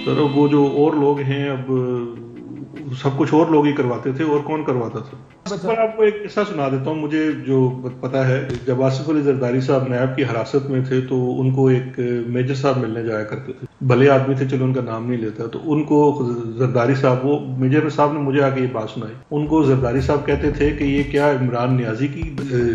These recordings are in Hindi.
सर अब वो जो और लोग हैं, अब सब कुछ और लोग ही करवाते थे, और कौन करवाता था। बस मैं आपको एक किस्सा सुना देता हूँ। मुझे जो पता है, जब आसिफ अली जरदारी साहब नैब की हिरासत में थे तो उनको एक मेजर साहब मिलने जाया करते थे। भले आदमी थे, चलो उनका नाम नहीं लेता, तो उनको जरदारी साहब, वो मेजर साहब ने मुझे आके ये बात सुनाई। उनको जरदारी साहब कहते थे कि ये क्या इमरान नियाजी की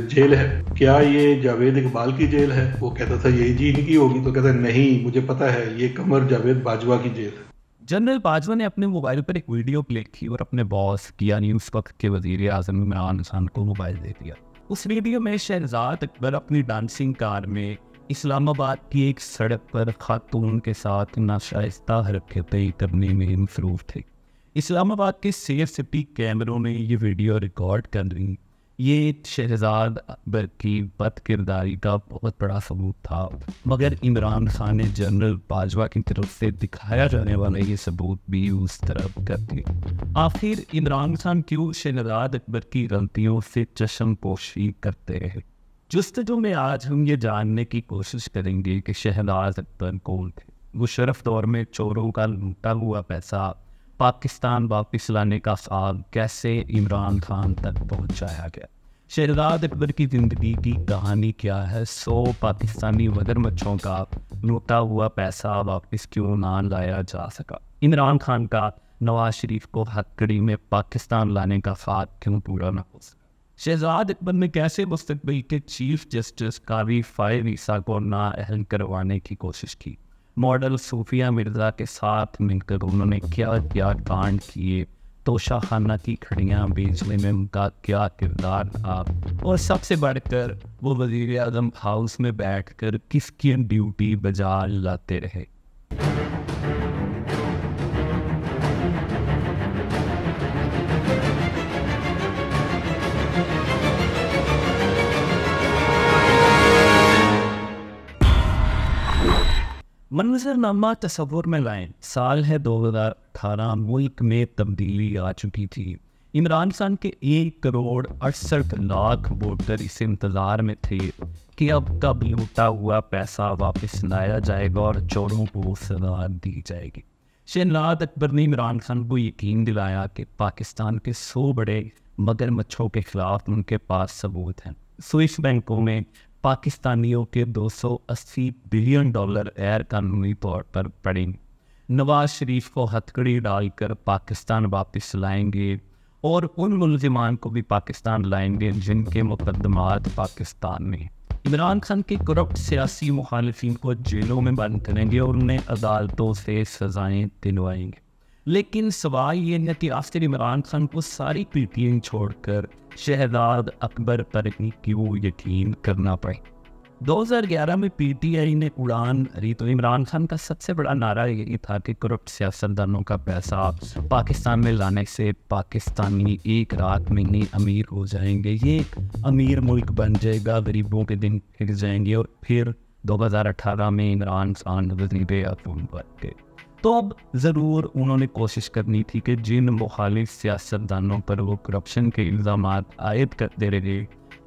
जेल है, क्या ये जावेद इकबाल की जेल है। वो कहता था यही जी इनकी होगी, तो कहता नहीं, मुझे पता है, ये कमर जावेद बाजवा की जेल है। जनरल बाजवा ने अपने मोबाइल पर एक वीडियो प्ले की और अपने बॉस की यानी उस वक्त के वजीर आजम इमरान खान को मोबाइल दे दिया। उस वीडियो में शहजाद अकबर अपनी डांसिंग कार में इस्लामाबाद की एक सड़क पर खातून के साथ नाशाइस्ता हरकतें करने में मसरूफ थे। इस्लामाबाद के सेफ सिटी कैमरों ने ये वीडियो रिकॉर्ड कर ली। ये शहजाद अकबर की बद किरदारी का बहुत बड़ा सबूत था, मगर इमरान खान ने जनरल बाजवा की तरफ से दिखाया जाने वाला ये सबूत भी उस तरफ कर दिया। आखिर इमरान खान क्यों शहजाद अकबर की गलतियों से चश्मपोशी करते रहे? जुस्तजू में आज हम ये जानने की कोशिश करेंगे कि शहजाद अकबर कौन थे। मुशर्रफ दौर में चोरों का लूटा हुआ पैसा पाकिस्तान वापस लाने का ख्वाब कैसे इमरान खान तक पहुंचाया गया? शहजाद अकबर की ज़िंदगी की कहानी क्या है? 100 पाकिस्तानी मगरमच्छों का लूटा हुआ पैसा वापस क्यों ना लाया जा सका? इमरान खान का नवाज शरीफ को हथकड़ी में पाकिस्तान लाने का ख्वाब क्यों पूरा ना हो सका? शहजाद अकबर ने कैसे मुस्तकबिल के चीफ जस्टिस काजी फायद ईसा को नाअहल करवाने की कोशिश की? मॉडल सूफिया मिर्ज़ा के साथ मिलकर उन्होंने क्या क्या कांड किए? तोशा खाना की खड़ियाँ बेचने में उनका क्या किरदार था? और सबसे बढ़कर वो वज़ीर आज़म हाउस में बैठकर किसकी ड्यूटी बजा लाते रहे? मंजरनामा तस्वुर में लाएं। साल है 2018। मुल्क में तब्दीली आ चुकी थी। इमरान खान के 1 करोड़ 68 लाख वोटर इस इंतज़ार में थे कि अब कब लूटा हुआ पैसा वापस लाया जाएगा और चोरों को सजा दी जाएगी। शहजाद अकबर ने इमरान खान को यकीन दिलाया कि पाकिस्तान के 100 बड़े मगरमच्छों के खिलाफ उनके पास सबूत हैं। स्विस बैंकों में पाकिस्तानियों के 280 बिलियन डॉलर गैर कानूनी तौर पर पड़े। नवाज शरीफ को हथकड़ी डालकर पाकिस्तान वापस लाएंगे और उन मुलजिमान को भी पाकिस्तान लाएंगे जिनके मुकदमात पाकिस्तान में। इमरान खान के करप्ट सियासी मुखालिफिन को जेलों में बंद करेंगे और उन्हें अदालतों से सजाएं दिलवाएंगे। लेकिन सवाल ये है कि आखिर इमरान खान को सारी पीटीएं छोड़कर शहजाद अकबर पर ही क्यों यकीन करना पड़े? 2011 में पीटीआई ने उड़ान भरी तो इमरान खान का सबसे बड़ा नारा यही था कि करप्ट सियासतदानों का पैसा पाकिस्तान में लाने से पाकिस्तानी एक रात में ही अमीर हो जाएंगे, ये अमीर मुल्क बन जाएगा, गरीबों के दिन फिर जाएंगे। और फिर 2018 में इमरान खान वज़ीर आज़म बन गए। तो अब ज़रूर उन्होंने कोशिश करनी थी कि जिन मुखालिफ सियासतदानों पर वो करप्शन के इल्ज़ाम आयद करते रहे,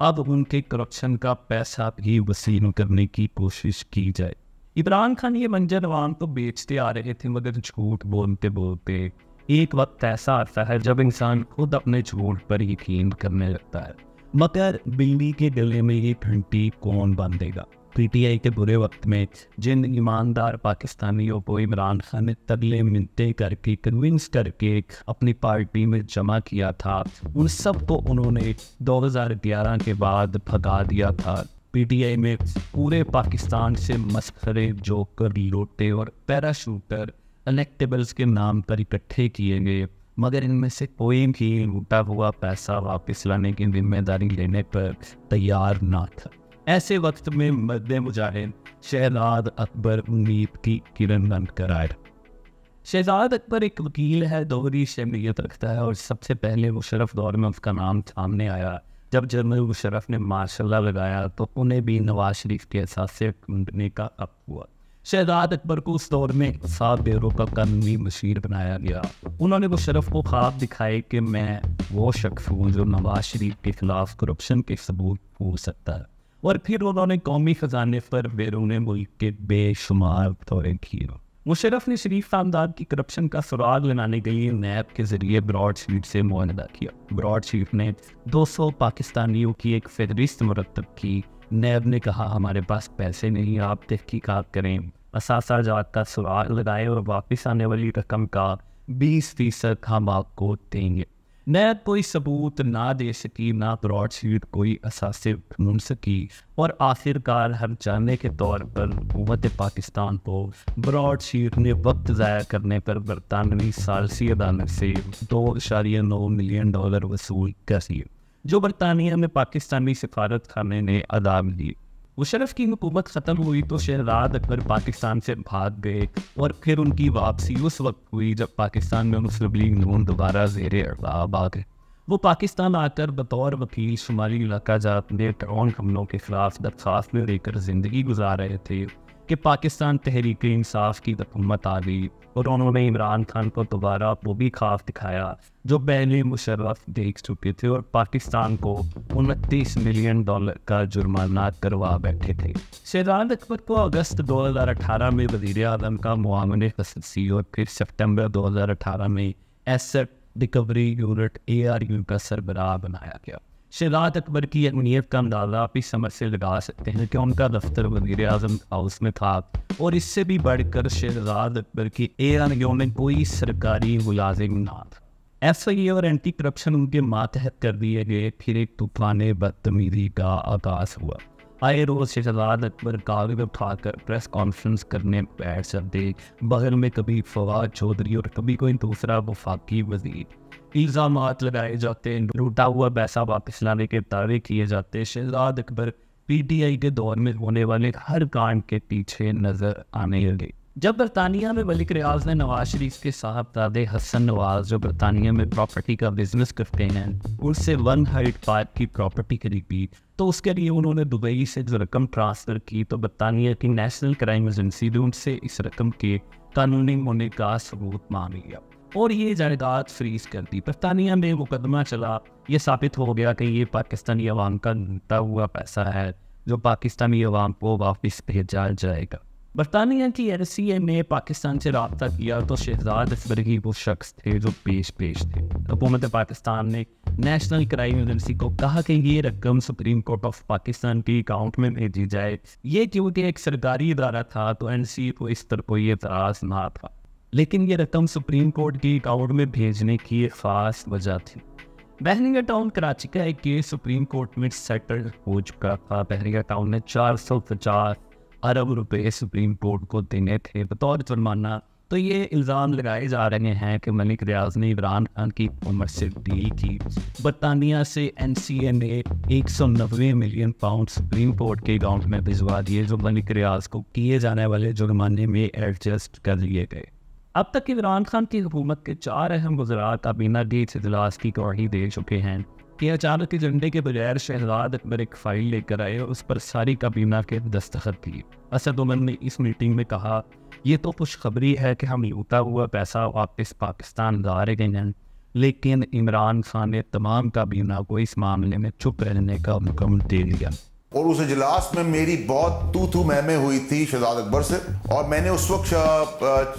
अब उनके करप्शन का पैसा भी वसूल करने की कोशिश की जाए। इमरान खान ये मंजर अवाम को बेचते आ रहे थे, मगर झूठ बोलते बोलते एक वक्त ऐसा आता है जब इंसान खुद अपने झूठ पर यकीन करने लगता है। मगर बिल्ली के गले में ये घंटी कौन बांधेगा? पीटीआई के बुरे वक्त में जिन ईमानदार पाकिस्तानियों को इमरान खान ने तरले मिन्नतें करके कन्विंस करके अपनी पार्टी में जमा किया था, उन सब को उन्होंने 2011 के बाद भगा दिया था। पीटीआई में पूरे पाकिस्तान से मस्खरे, जोकर, लोटे और पैराशूटर इलेक्टेबल्स के नाम पर इकट्ठे किए गए, मगर इनमें से कोई भी लूटा हुआ पैसा वापस लाने की जिम्मेदारी लेने पर तैयार ना था। ऐसे वक्त में मद्दे मुजाहिद शहजाद अकबर उम्मीद की किरण बनकर आया। शहजाद अकबर एक वकील है, दोहरी शहमियत रखता है और सबसे पहले मुशर्रफ दौर में उसका नाम सामने आया। जब जनरल मुशर्रफ ने मार्शल लगाया तो उन्हें भी नवाज शरीफ के एहसास से ढूंढने का हक हुआ। शहजाद अकबर को उस दौर में 7 ब्यूरो का कानूनी मशीर बनाया गया। उन्होंने मुशर्रफ को ख्वाब दिखाए कि मैं वो शख्स हूँ जो नवाज शरीफ के खिलाफ करप्शन के सबूत हो सकता है। और फिर उन्होंने कौमी खजाने पर बैरून मुल्क के बेशुमार दौरे किए। मुशर्रफ ने शरीफ खानदान की करप्शन का सुराग लगाने के लिए नैब के जरिए ब्रॉडशीट से मुआहदा किया। ब्रॉडशीट ने 200 पाकिस्तानियों की एक फहरिस्त मुरतब की। नैब ने कहा हमारे पास पैसे नहीं, आप तहकीकात करें, असासा जात का सुराग लगाएं और वापस आने वाली रकम का 20% हम आपको देंगे। नैब कोई सबूत ना दे सकी, ना ब्रॉडशीट कोई असासे ढूंढ सकी और आखिरकार हर जाने के तौर पर हुकूमत पाकिस्तान को ब्रॉडशीट ने वक्त ज़ाया करने पर बरतानवी सालसी अदालत से $2.9 मिलियन वसूल कर दिए, जो बरतानिया में पाकिस्तानी सफारत खाने ने अदा दिए। मुशर्रफ की हुकूमत ख़त्म हुई तो शहजाद अकबर पाकिस्तान से भाग गए और फिर उनकी वापसी उस वक्त हुई जब पाकिस्तान में मुस्लिम लीग नून दोबारा ज़ेरे अरबाब आ गए। वो पाकिस्तान आकर बतौर वकील शुमाली इलाका जात में ड्रोन हमलों के खिलाफ दरख्वास्तें लेकर ज़िंदगी गुजार रहे थे कि पाकिस्तान तहरीक इंसाफ की हुकूमत आ गई और उन्होंने इमरान खान को दोबारा वो भी ख्वाब दिखाया जो पहले मुशर्रफ देख चुके थे और पाकिस्तान को $29 मिलियन का जुर्माना करवा बैठे थे। शहजाद अकबर को अगस्त 2018 में वज़ीर आज़म का मुआवन खसूसी और फिर सितंबर 2018 में एसेट रिकवरी यूनिट ARU का सरबराह बनाया गया। शहजाद अकबर की अहमियत का अंदाज़ा आप इस समझ से लगा सकते हैं कि उनका दफ्तर वज़ीर आज़म हाउस में था और इससे भी बढ़कर शहजाद अकबर की ARU में कोई सरकारी मुलाजिम ना था। SIA और एंटी करप्शन उनके मातहत कर दिए गए। फिर एक तूफान बदतमीजी का आगाज़ हुआ। आए रोज़ शहजाद अकबर कागज उठाकर प्रेस कॉन्फ्रेंस करने बैठ जाते। बगल में कभी फवाद चौधरी और कभी कोई दूसरा वफाकी वज़ीर। इल्ज़ामात लगाए जाते, लूटा हुआ पैसा वापस लाने के दावे किए जाते। शहजाद अकबर PTI के दौर में होने वाले हर कांड के पीछे नज़र आने लगे। जब बरतानिया में मलिक रियाज ने नवाज शरीफ के साहबजादे हसन नवाज, जो बरतानिया में प्रॉपर्टी का बिजनेस करते हैं, उससे 1 हाइट पार्क की प्रॉपर्टी खरीदी तो उसके लिए उन्होंने दुबई से जो रकम ट्रांसफ़र की तो बरतानिया की नेशनल क्राइम एजेंसी ने उनसे इस रकम के कानूनी होने का सबूत मांग लिया और ये जायदाद फ्रीज कर दी। बरतानिया में मुकदमा चला, ये साबित हो गया कि ये पाकिस्तानी अवाम का लूटा हुआ पैसा है जो पाकिस्तानी अवाम को वापस भेजा जाएगा। बरतानिया की NCA ने पाकिस्तान से रब्ता किया तो शहजाद अकबर ही वो शख्स थे जो पेश थे। हुकूमत पाकिस्तान ने नेशनल क्राइम एजेंसी को कहा कि ये रकम सुप्रीम कोर्ट ऑफ पाकिस्तान के अकाउंट में भेजी जाए। ये क्योंकि एक सरकारी इदारा था तो NCA को इस तरह कोई एतराज़ ना था, लेकिन ये रकम सुप्रीम कोर्ट के अकाउंट में भेजने की एक ख़ास वजह थी। बहरिया टाउन कराची का एक केस सुप्रीम कोर्ट में सेटल हो चुका था। बहरिया टाउन ने 450 अरब रुपए सुप्रीम कोर्ट को देने थे बतौर जुर्माना। तो ये इल्ज़ाम लगाए जा रहे हैं कि मलिक रियाज ने इमरान खान की हुकूमत से डील की। बरतानिया से NCA ने 190 मिलियन पाउंड सुप्रीम कोर्ट के अकाउंट में भिजवा दिए जो मलिक रियाज को किए जाने वाले जुर्माने में एडजस्ट कर लिए गए। अब तक इमरान खान की हुकूमत के 4 अहम वज़रा काबीना के इस इजलास की गवाही दे चुके हैं कि अचानक एजेंडे के बगैर शहजाद अकबर एक फ़ाइल लेकर आए और उस पर सारी काबीना के दस्तखत किए। असद उमर ने इस मीटिंग में कहा, ये तो खुशखबरी है कि हम लूटा हुआ पैसा वापस पाकिस्तान ला रहे हैं, लेकिन इमरान खान ने तमाम काबीना को इस मामले में चुप रहने का हुक्म दे दिया। और उस इजलास में मेरी बहुत तू मैं हुई थी शहजाद अकबर से और मैंने उस वक्त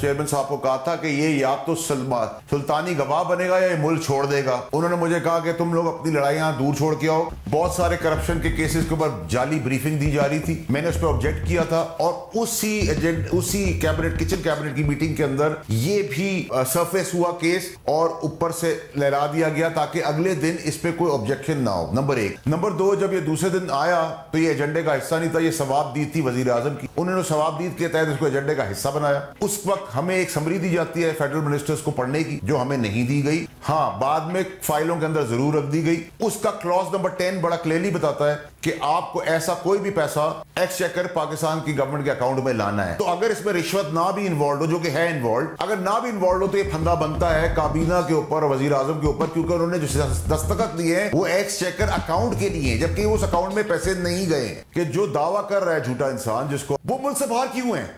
चेयरमैन साहब को कहा था कि ये या तो सुल्तानी गवाह बनेगा या ये मुल्क छोड़ देगा। उन्होंने मुझे कहा कि तुम लोग अपनी लड़ाइयां दूर छोड़ के आओ। बहुत सारे करप्शन के केसेस के ऊपर जाली ब्रीफिंग दी जा रही थी, मैंने उस पर ऑब्जेक्ट किया था और उसी किचन कैबिनेट की मीटिंग के अंदर ये भी सरफेस हुआ केस और ऊपर से लहरा दिया गया ताकि अगले दिन इस पर कोई ऑब्जेक्शन ना हो। नंबर 1। नंबर 2, जब ये दूसरे दिन आया तो ये एजेंडे का हिस्सा नहीं था, ये सवाबदीद थी वजीर आजम की। उन्होंने सवाबदीद के तहत इसको एजेंडे का हिस्सा बनाया। उस वक्त हमें एक समरी दी जाती है फेडरल मिनिस्टर्स को पढ़ने की, जो हमें नहीं दी गई। हाँ, बाद में फाइलों के अंदर जरूर रख दी गई। उसका क्लॉज नंबर 10 बड़ा क्लियरली बताता है कि आपको ऐसा कोई भी पैसा एक्सचेकर पाकिस्तान की गवर्नमेंट के अकाउंट में लाना है। तो अगर इसमें रिश्वत ना भी इन्वॉल्व हो, जो कि है इन्वॉल्व, अगर ना भी इन्वॉल्व हो तो ये फंदा बनता है काबीना के ऊपर, वजीर आजम के ऊपर, क्योंकि उन्होंने जो दस्तखत दिए हैं वो एक्सचेकर अकाउंट के लिए, जबकि उस अकाउंट में पैसे नहीं गए। कि जो दावा कर रहा है झूठा इंसान, जिसको वो मुल्क से बाहर क्यों है,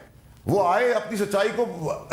वो आए अपनी सच्चाई को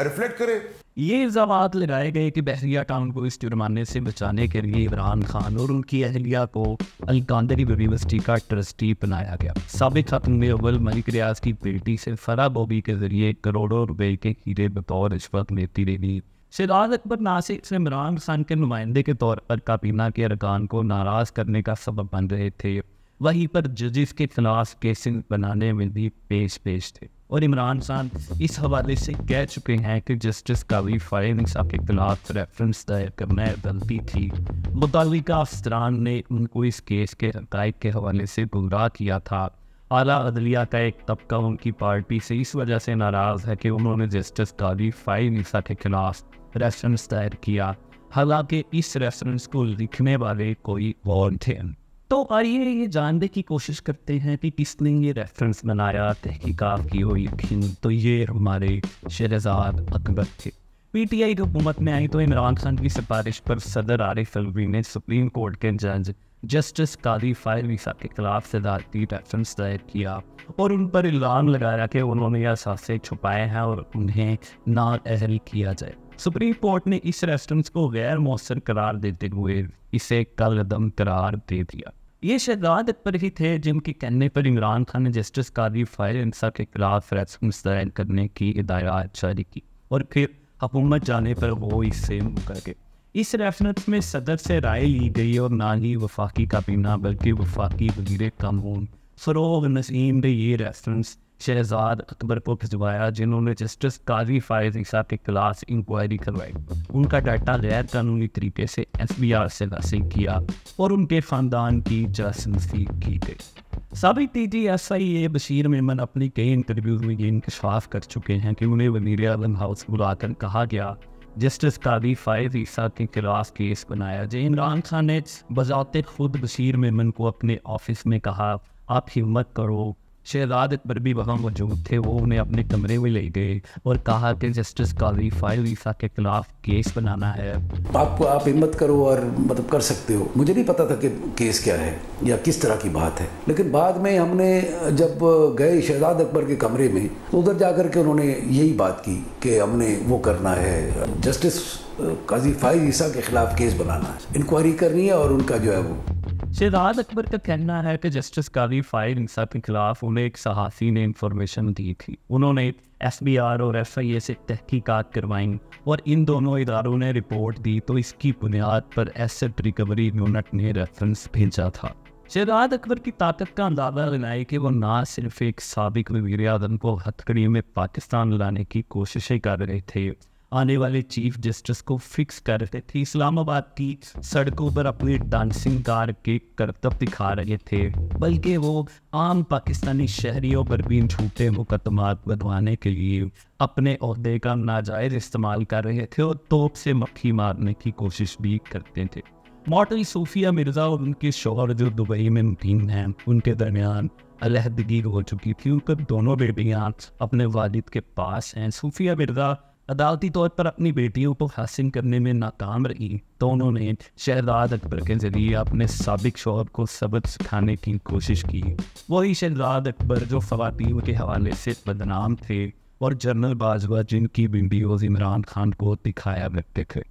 रिफ्लेक्ट करे। ये इल्ज़ामात लगाए गए कि बहरिया टाउन को इस जुर्माने से बचाने के लिए इमरान खान और उनकी अहलिया को अलकांदरी यूनिवर्सिटी का ट्रस्टी बनाया गया। साबिक खातून अव्वल मलिक रियाज की बेटी से फराह बॉबी के जरिए करोड़ों रुपए के हीरे बतौर रिश्वत लेती रही। शहजाद अकबर ना सिर्फ इमरान खान के नुमाइंदे के तौर पर काबीना के अरकान को नाराज़ करने का सबब बन रहे थे, वहीं पर जजिस के खिलाफ केसेस बनाने में भी पेश थे। और इमरान खान इस हवाले से कह चुके हैं कि जस्टिस कावी फाइल के खिलाफ रेफरेंस दायर करना गलती थी। मुतल्लिका अफसरान ने उनको इस केस के हक़ाइक़ के हवाले से गुमराह किया था। आला अदलिया का एक तबका उनकी पार्टी से इस वजह से नाराज़ है कि उन्होंने जस्टिस कावी फाइल के खिलाफ रेफरेंस दायर किया, हालांकि इस रेफरेंस को लिखने वाले कोई और थे। तो आइए ये जानने की कोशिश करते हैं कि किसने ये रेफरेंस बनाया, तहकीकात की हो यकीन तो ये हमारे शहजाद अकबर थे। पीटीआई की हुकूमत में आई तो इमरान खान की सिफारिश पर सदर आरिफ अलवी ने सुप्रीम कोर्ट के जज जस्टिस कादी फाइल के खिलाफ सदारती रेफरेंस दायर किया और उन पर इल्ज़ाम लगाया कि उन्होंने असासे छुपाए हैं और उन्हें नाअहल किया जाए। सुप्रीम कोर्ट ने इस रेफरेंस को गैर मौसर करार देते हुए इसे कलअदम करार दे दिया। ये शहजाद अकबर ही थे जिनके कहने पर इमरान खान ने जस्टिस कादी फाइल के खिलाफ रेफरेंस दायर करने की हिदायत जारी की और फिर हुकूमत जाने पर वो इससे मुकर गए। इस रेफरेंस में सदर से राय ली गई और ना ही वफाकी काबीना बल्कि वफाकी वज़ीर कानून फ़रोग़ नसीम ने ये रेफरेंस शहजाद अकबर को भिजवाया, जिन्होंने जस्टिस काजी फायज़ ईसा के खिलाफ इंक्वायरी करवाई। उनका डाटा गैर कानूनी तरीके से SBR से हासिल किया और उनके ख़ानदान की जासूसी की गई। साबिक TG/SIA बशीर मेमन अपनी कई इंटरव्यूज में ये इंकशाफ कर चुके हैं कि उन्हें वज़ीर आज़म हाउस बुलाकर कहा गया जस्टिस कादी फायज़ ईसा के खिलाफ केस बनाया जाए। इमरान खान ने बज़ाते खुद बशीर मेमन को अपने ऑफिस में कहा आप हिम्मत करो। शहजाद अकबर भी वहाँ मौजूद थे, वो उन्हें अपने कमरे में ले गए और कहा कि जस्टिस कादी फाइल ईसा के खिलाफ केस बनाना है। आप हिम्मत करो और मतलब कर सकते हो। मुझे नहीं पता था कि केस क्या है या किस तरह की बात है, लेकिन बाद में हमने जब गए शहजाद अकबर के कमरे में तो उधर जाकर के उन्होंने यही बात की कि हमने वो करना है, जस्टिस काजी फाइल ईसा के खिलाफ केस बनाना है, इंक्वायरी करनी है और उनका जो है वो। शहजाद अकबर का कहना है कि जस्टिस कादी फाइल ईसा के खिलाफ उन्हें एक सहाफ़ी ने इंफॉर्मेशन दी थी। उन्होंने SBR और FIA से तहकीकात करवाई और इन दोनों इदारों ने रिपोर्ट दी तो इसकी बुनियाद पर एसेट रिकवरी यूनिट ने रेफरेंस भेजा था। शहजाद अकबर की ताकत का अंदाज़ा लगाए कि वो ना सिर्फ एक साबिक वज़ीर आज़म को हथकड़ी में पाकिस्तान लाने की कोशिशें कर रहे थे, आने वाले चीफ जस्टिस को फिक्स कर रहे थे, इस्लामाबाद की सड़कों पर अपनी डांसिंग कार के करतब दिखा रहे थे, बल्कि वो आम पाकिस्तानी शहरियों पर भी झूठे मुकदमात बनवाने के लिए अपने ओहदे का नाजायज़ इस्तेमाल कर रहे थे और तोप से मक्खी मारने की कोशिश भी करते थे। मॉडल सूफिया मिर्ज़ा और उनके शौहर जो दुबई में मुकीम हैं, उनके दरमियान अलहदगी हो चुकी थी। उनके दोनों बेटियाँ अपने वालिद के पास हैं। सूफिया मिर्ज़ा अदालती तौर पर अपनी बेटियों को हासिल करने में नाकाम रही तो उन्होंने शहजाद अकबर के जरिए अपने साबिक शौहर को सबक सिखाने की कोशिश की। वही शहजाद अकबर जो ख़वातीन के हवाले से बदनाम थे और जनरल बाजवा जिनकी वीडियोज़ इमरान खान को दिखाया करते थे।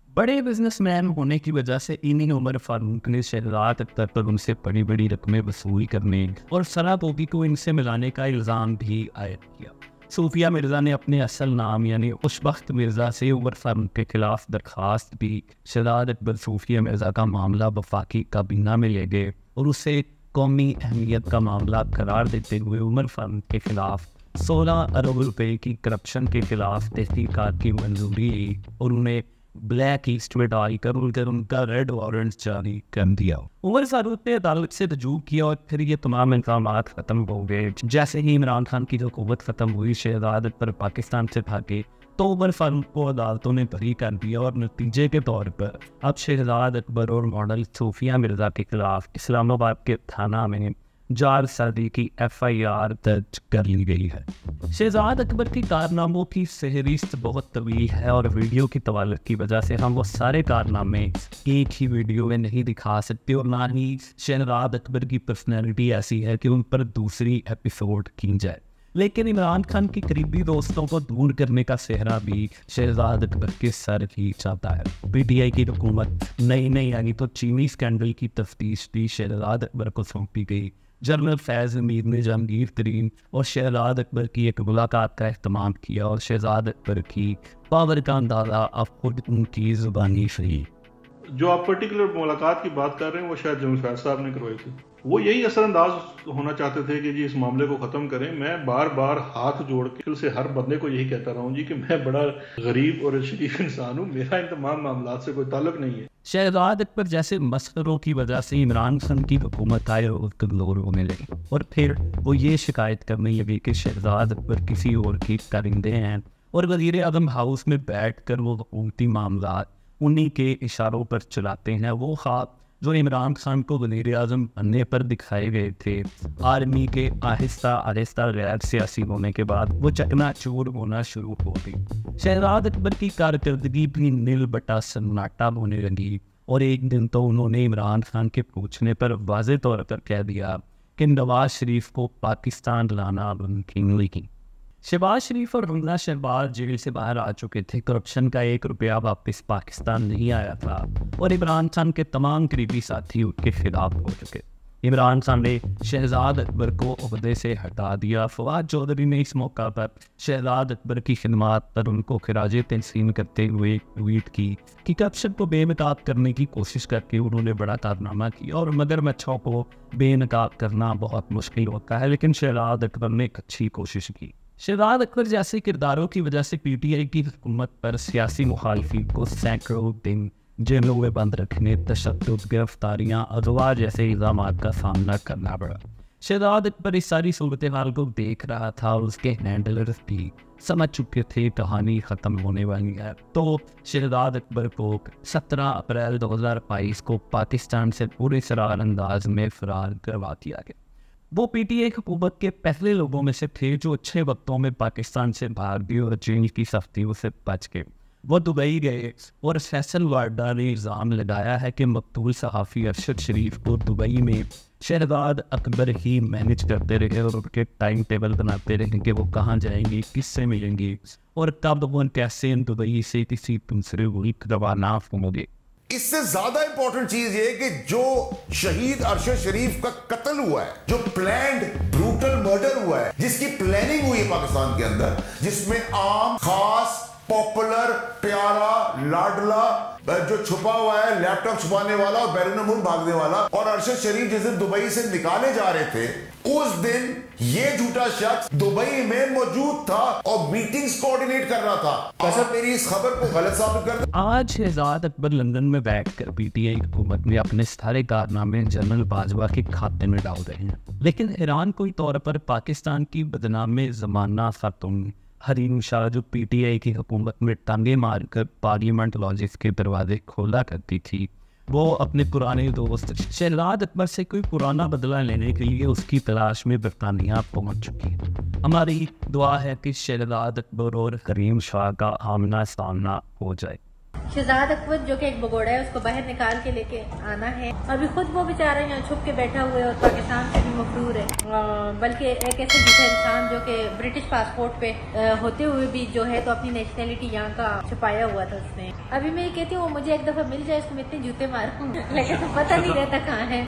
बड़े बिजनेसमैन होने की वजह से इन्हीं उमर फारूक ने शहजाद अकबर पर उनसे बड़ी बड़ी रकमें वसूल करने और फराह बॉबी को इनसे मिलाने का इल्ज़ाम भी आयद किया। सूफिया मिर्ज़ा ने अपने असल नाम यानी खुशबख्त मिर्ज़ा से उमर फारूक के खिलाफ दरख्वास्त दी। शहजाद अकबर सूफिया मिर्ज़ा का मामला वफाकी काबीना में ले गए और उसे कौमी अहमियत का मामला करार देते हुए उमर फारूक के खिलाफ 16 अरब रुपए की करप्शन के खिलाफ तहकीकात की मंजूरी ली और उन्हें ब्लैक लिस्ट में डालकर उनका रेड वारंट जारी कर दिया। उमर फारूक ने अदालत से रजू किया और फिर ये तमाम इंतजाम खत्म हो गए। जैसे ही इमरान खान की हुकूमत खत्म हुई, शहजाद अकबर पाकिस्तान से भागे तो उमर फारूक को अदालतों ने बरी कर दिया और नतीजे के तौर पर अब शहजाद अकबर और मॉडल सूफिया मिर्ज़ा के खिलाफ इस्लामाबाद के थाना में 4 साल की FIR दर्ज कर ली गई है। शहजाद अकबर की कारनामों की फहरिस्त बहुत तवील है और वीडियो की तवालत की वजह से हम वो सारे कारनामे एक ही वीडियो में नहीं दिखा सकते और ना ही शहजाद अकबर की पर्सनैलिटी ऐसी है कि उन पर दूसरी एपिसोड की जाए। लेकिन इमरान खान के करीबी दोस्तों को दूर करने का सेहरा भी शहजाद अकबर के सर ही चाहता है। पीटीआई की हुकूमत नई आई तो चीनी स्कैंडल की तफ्तीश भी शहजाद अकबर को सौंपी गई। जनरल फैज़ अमीर ने जहांगीर तरीन और शहजाद अकबर की एक मुलाकात का अहतमाम किया और शहजाद अकबर की पावर का अंदाज़ा अब खुद उनकी ज़ुबानी सही। जो आप पर्टिकुलर मुलाकात की बात कर रहे हैं वो शायद जनरल फैज़ साहब ने करवाई थी। वो यही असरअंदाज होना चाहते थे कि जी इस मामले को ख़त्म करें। मैं बार बार हाथ जोड़ के दिल से हर बंदे को यही कहता रहा हूँ जी कि मैं बड़ा गरीब और शरीफ इंसान हूँ, मेरा इन तमाम मामलों से कोई ताल्लुक नहीं है। शहजाद अकबर जैसे मसखरों की वजह से इमरान खान की हुकूमत आए और कमज़ोर होने लगी और फिर वो ये शिकायत करने लगी कि शहजाद अकबर किसी और की कारिंदे हैं और वज़ीर आज़म हाउस में बैठ कर वो हुकूमती मामला उन्हीं के इशारों पर चलाते हैं। वो ख्वाब जो इमरान खान को वज़ीर आज़म बनने पर दिखाए गए थे, आर्मी के आहिस्ता आहिस्ता गैर सियासी होने के बाद वो चकनाचूर होना शुरू हो गई। शहजाद अकबर की कारकर्दगी भी नील बटा सन्नाटा होने लगी और एक दिन तो उन्होंने इमरान खान के पूछने पर वाज़े तौर पर कह दिया कि नवाज शरीफ को पाकिस्तान लाना मुमकिन नहीं। शहबाज शरीफ और हमजा शहबाज जेल से बाहर आ चुके थे। करप्शन का 1 रुपया वापस पाकिस्तान नहीं आया था और इमरान खान के तमाम करीबी साथी उनके खिलाफ हो चुके। इमरान खान ने शहजाद अकबर को ओहदे से हटा दिया। फवाद चौधरी ने इस मौका पर शहजाद अकबर की खिदमत पर उनको खिराज तहसीन करते हुए ट्वीट की कि करप्शन को बेनकाब करने की कोशिश करके उन्होंने बड़ा कारनामा किया और मगरमच्छों को बेनकाब करना बहुत मुश्किल होता है, लेकिन शहजाद अकबर ने एक अच्छी कोशिश की। शहजाद अकबर जैसे किरदारों की वजह से पीटीआई की हुकूमत पर सियासी मुखालफिन को सैकड़ों दिन जेलों में बंद रखने, तशद्दुद, गिरफ्तारियाँ, अगवा जैसे इल्ज़ामात का सामना करना पड़ा। शहजाद अकबर इस सारी सूरत हाल को देख रहा था और उसके हैंडलर्स भी समझ चुके थे कहानी ख़त्म होने वाली है। तो शहजाद अकबर को 17 अप्रैल 2022 को पाकिस्तान से पूरे सरार अंदाज में फ़रार करवा दिया गया। वो पीटीआई हुकूमत के पहले लोगों में से थे जो अच्छे वक्तों में पाकिस्तान से भाग गए और जेल की सख्तियों से बच गए। वो दुबई गए और फैसल वार्डा ने इल्ज़ाम लगाया है कि मकतूल सहाफ़ी अरशद शरीफ को दुबई में शहजाद अकबर ही मैनेज करते रहे और उनके टाइम टेबल बनाते रहे कि वो कहाँ जाएंगे, किससे मिलेंगे और कब वो कैसे दुबई से किसी दूसरे मुल्क रवाना होंगे। इससे ज्यादा इंपॉर्टेंट चीज ये कि जो शहीद अरशद शरीफ का कत्ल हुआ है, जो प्लान्ड ब्रूटल मर्डर हुआ है, जिसकी प्लानिंग हुई है पाकिस्तान के अंदर, जिसमें आम, खास, पॉपुलर, प्यारा, लाडला, जो छुपा हुआ है, लैपटॉप छुपाने वाला और बैरून मुल्क भागने वाला, और अरशद शरीफ जिस दिन दुबई से निकाले जा रहे थे उस दिन ये झूठा शख्स दुबई में मौजूद था और मीटिंग्स कोऑर्डिनेट कर रहा था। ऐसा मेरी इस खबर को गलत साबित कर। आज शहजाद अकबर लंदन में बैठकर पीटीआई हुकूमत में अपने सारे कारनामे जनरल बाजवा के खाते में डाल रहे हैं, लेकिन हैरान कोई तौर पर पाकिस्तान की बदनाम ज़माना खातून हरीम शाह जो पीटीआई की हुकूमत में टांगे मारकर पार्लियामेंट लॉजिक्स के दरवाजे खोला करती थी, वो अपने पुराने दोस्त शहजाद अकबर से कोई पुराना बदला लेने के लिए उसकी तलाश में बरतानिया पहुंच चुकी है। हमारी दुआ है कि शहजाद अकबर और हरीम शाह का आमना सामना हो जाए। शहजाद अकबर जो कि एक भगोड़ा है उसको बाहर निकाल के लेके आना है। अभी खुद वो बेचारा यहाँ छुप के बैठा हुआ है और पाकिस्तान से भी मफरूर है, बल्कि एक ऐसे झूठा इंसान जो कि ब्रिटिश पासपोर्ट पे होते हुए भी जो है तो अपनी नेशनैलिटी यहाँ का छुपाया हुआ था उसने। अभी मैं कहती हूँ मुझे एक दफा मिल जाए इसको मैं इतने जूते मारूं लेकिन पता नहीं रहता कहाँ है।